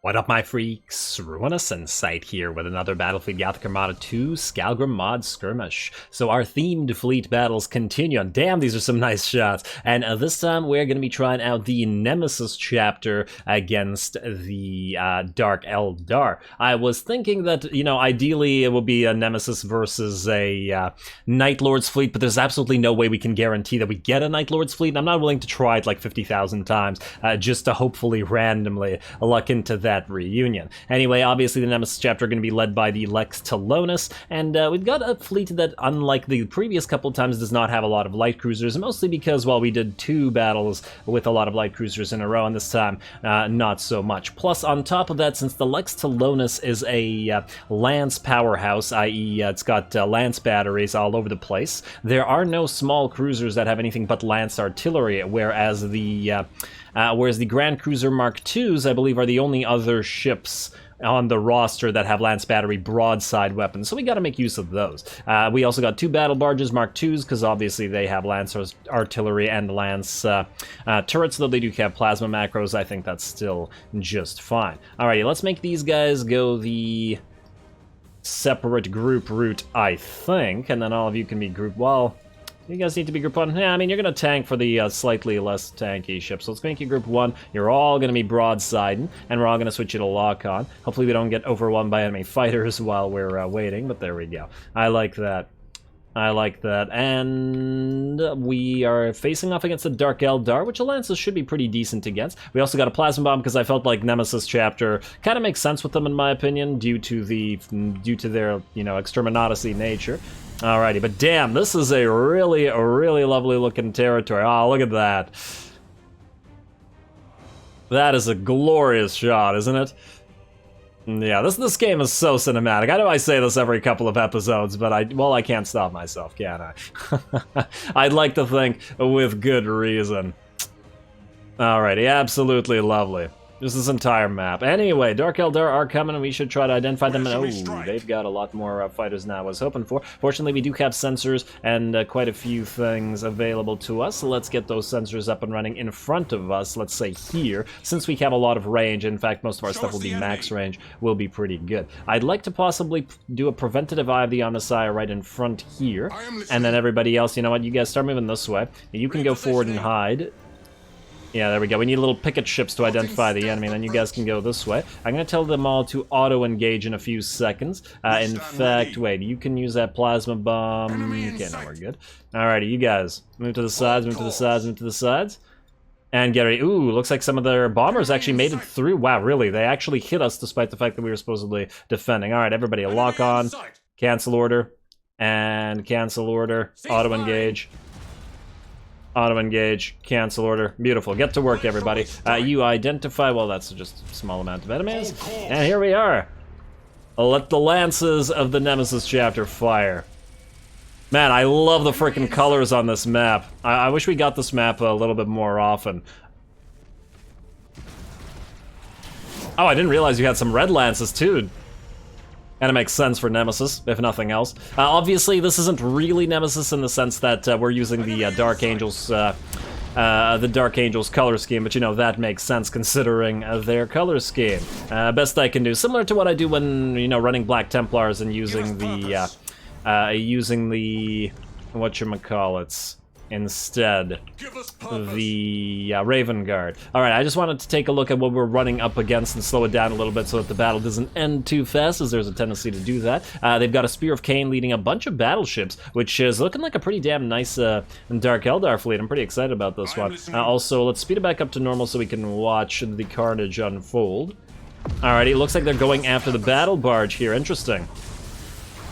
What up, my freaks? RuinousInsight here with another Battlefleet Gothic Armada 2 Skalgrim Mod Skirmish. So our themed fleet battles continue, and damn, these are some nice shots. And this time we're going to be trying out the Nemesis chapter against the Dark Eldar. I was thinking that, you know, ideally it will be a Nemesis versus a Night Lord's fleet, but there's absolutely no way we can guarantee that we get a Night Lord's fleet, and I'm not willing to try it like 50,000 times just to hopefully randomly luck into that reunion. Anyway, obviously the Nemesis chapter are going to be led by the Lex Talonus, and we've got a fleet that, unlike the previous couple times, does not have a lot of light cruisers, mostly because, well, we did 2 battles with a lot of light cruisers in a row, and this time, not so much. Plus, on top of that, since the Lex Talonus is a lance powerhouse, i.e. It's got lance batteries all over the place, there are no small cruisers that have anything but lance artillery, whereas the Grand Cruiser Mark IIs, I believe, are the only other ships on the roster that have lance battery broadside weapons, so we got to make use of those. We also got 2 battle barges Mark IIs, because obviously they have lance artillery and lance turrets, though they do have plasma macros. I think that's still just fine. Alrighty, let's make these guys go the separate group route, I think, and then all of you can be group, well, you guys need to be group 1. Yeah, I mean, you're going to tank for the slightly less tanky ship. So let's make you group 1. You're all going to be broadsiding, and we're all going to switch you to lock-on. Hopefully we don't get overwhelmed by enemy fighters while we're waiting, but there we go. I like that. I like that. And we are facing off against the Dark Eldar, which Alliances should be pretty decent against. We also got a Plasma Bomb, because I felt like Nemesis chapter kind of makes sense with them, in my opinion, due to their, you know, exterminatus nature. Alrighty, but damn, this is a really lovely looking territory. Oh, look at that. That is a glorious shot, isn't it? Yeah, this game is so cinematic. I know I say this every couple of episodes, but I can't stop myself, can I? I'd like to think with good reason. Alrighty, absolutely lovely. Just this entire map. Anyway, Dark Eldar are coming, and we should try to identify them. And oh, they've got a lot more fighters than I was hoping for. Fortunately, we do have sensors and quite a few things available to us. So let's get those sensors up and running in front of us, let's say here. Since we have a lot of range, in fact, most of our stuff will be max range, will be pretty good. I'd like to possibly do a preventative eye of the Omnissiah right in front here. And then everybody else, you know what, you guys start moving this way. You can go forward and hide. Yeah, there we go. We need little picket ships to identify the enemy, and then you guys can go this way. I'm going to tell them all to auto-engage in a few seconds. In fact, wait, you can use that plasma bomb. Okay, now we're good. Alrighty, you guys. Move to the sides, move to the sides, move to the sides. And get ready. Ooh, looks like some of their bombers actually made it through. Wow, really? They actually hit us despite the fact that we were supposedly defending. Alright, everybody, lock on. Cancel order. And cancel order. Auto-engage. Auto-engage, cancel order. Beautiful. Get to work, everybody. You identify, well, that's just a small amount of enemies. And here we are. Let the lances of the Nemesis chapter fire. Man, I love the freaking colors on this map. I wish we got this map a little bit more often. Oh, I didn't realize you had some red lances, too. And it makes sense for Nemesis, if nothing else. Obviously, this isn't really Nemesis in the sense that we're using the Dark Angels, color scheme, but you know, that makes sense considering their color scheme. Best I can do, similar to what I do when, you know, running Black Templars and using the whatchamacallits instead, the Raven Guard. Alright, I just wanted to take a look at what we're running up against and slow it down a little bit so that the battle doesn't end too fast, as there's a tendency to do that. They've got a Spear of Cain leading a bunch of battleships, which is looking like a pretty damn nice Dark Eldar fleet. I'm pretty excited about this one. Also, let's speed it back up to normal so we can watch the carnage unfold. Alrighty, it looks like they're going after the battle barge here. Interesting.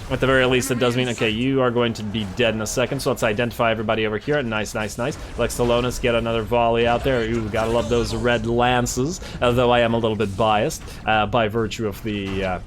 At the very least, it does mean, okay, you are going to be dead in a second, so let's identify everybody over here. Nice, nice, nice. Lex Talonus, get another volley out there. Ooh, gotta love those red lances, although I am a little bit biased by virtue of the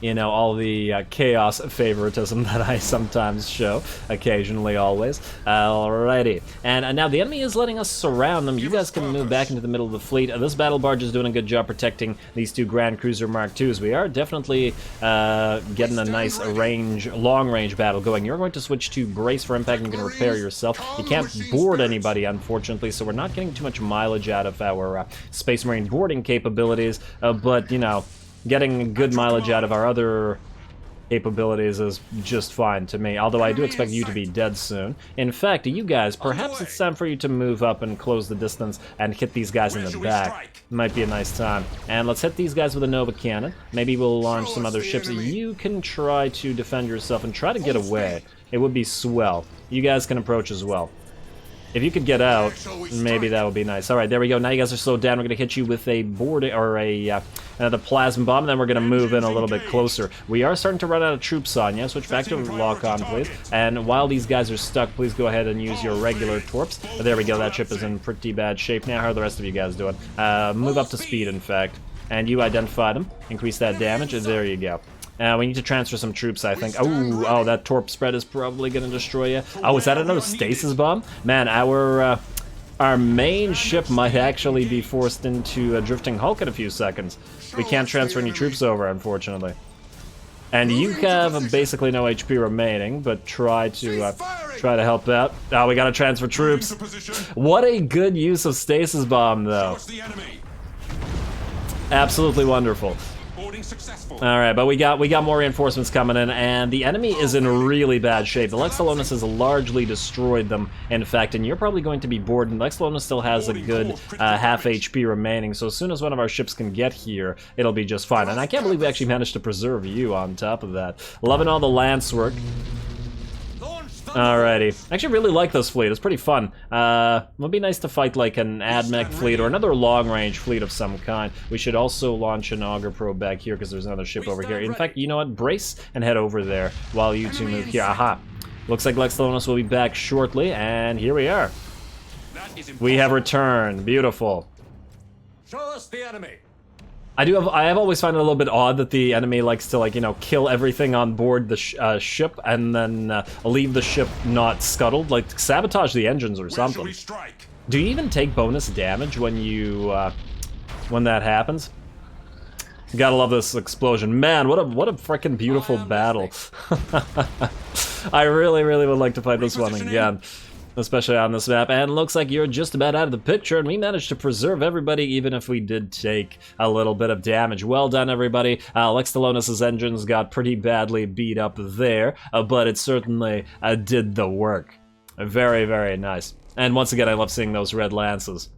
you know, all the chaos favoritism that I sometimes show, occasionally, always. Alrighty, and now the enemy is letting us surround them. You guys can move back into the middle of the fleet. This battle barge is doing a good job protecting these two Grand Cruiser Mark IIs. We are definitely getting a nice long-range battle going. You're going to switch to brace for impact and you can repair yourself. You can't board anybody, unfortunately, so we're not getting too much mileage out of our Space Marine boarding capabilities, but, you know, getting good mileage out of our other capabilities is just fine to me, although I do expect you to be dead soon. In fact, you guys, perhaps it's time for you to move up and close the distance and hit these guys in the back. Might be a nice time. And let's hit these guys with a Nova Cannon. Maybe we'll launch some other ships. You can try to defend yourself and try to get away. It would be swell. You guys can approach as well. If you could get out, maybe that would be nice. Alright, there we go. Now you guys are slowed down. We're going to hit you with a board or another plasma bomb, and then we're going to move in a little bit closer. We are starting to run out of troops on you. Switch back to lock-on, please. And while these guys are stuck, please go ahead and use your regular torps. There we go. That ship is in pretty bad shape now. How are the rest of you guys doing? Move up to speed, in fact. And you identify them. Increase that damage, and there you go. We need to transfer some troops, I think. Oh, that torp spread is probably going to destroy you. Oh, is that another stasis bomb? Man, our main ship might actually be forced into a drifting hulk in a few seconds. We can't transfer any troops over, unfortunately. And you have basically no HP remaining, but try to help out. Oh, we gotta transfer troops. What a good use of stasis bomb, though. Absolutely wonderful. Alright, but we got more reinforcements coming in, and the enemy is in really bad shape. The Lex Talonus has largely destroyed them, in fact, and you're probably going to be bored, and Lex Talonus still has a good half HP remaining, so as soon as one of our ships can get here, it'll be just fine. And I can't believe we actually managed to preserve you on top of that. Loving all the lance work. Alrighty. I actually really like this fleet. It's pretty fun. It would be nice to fight like an AdMech fleet or another long-range fleet of some kind. We should also launch an Auger Probe back here because there's another ship over here. In fact, you know what? Brace and head over there while you two move here. Aha. Looks like Lex Talonus will be back shortly, and here we are. We have returned. Beautiful. Show us the enemy. I have always found it a little bit odd that the enemy likes to, like, you know, kill everything on board the ship and then leave the ship not scuttled, like sabotage the engines or something. Do you even take bonus damage when you when that happens? Gotta love this explosion, man! What a freaking beautiful battle. I really would like to fight this one again. Especially on this map, and looks like you're just about out of the picture, and we managed to preserve everybody even if we did take a little bit of damage. Well done, everybody. Lex Talonus' engines got pretty badly beat up there, but it certainly did the work. Very nice. And once again, I love seeing those red lances.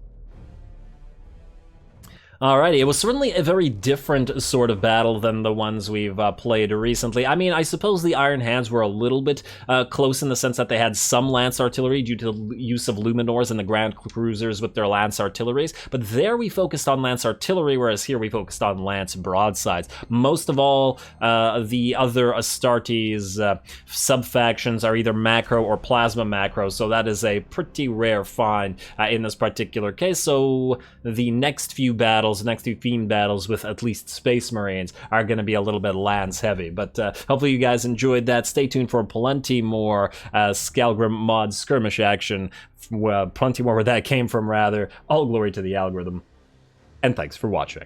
Alrighty, it was certainly a very different sort of battle than the ones we've played recently. I mean, I suppose the Iron Hands were a little bit close in the sense that they had some lance artillery due to the use of Luminors and the Grand Cruisers with their lance artilleries, but there we focused on lance artillery, whereas here we focused on lance broadsides. Most of all, the other Astartes sub-factions are either macro or plasma macro, so that is a pretty rare find in this particular case, so the next few battles, the next few Fiend battles with at least Space Marines are going to be a little bit lance heavy, but hopefully you guys enjoyed that. Stay tuned for plenty more Skalgrim Mod skirmish action, plenty more where that came from rather. All glory to the algorithm, and thanks for watching.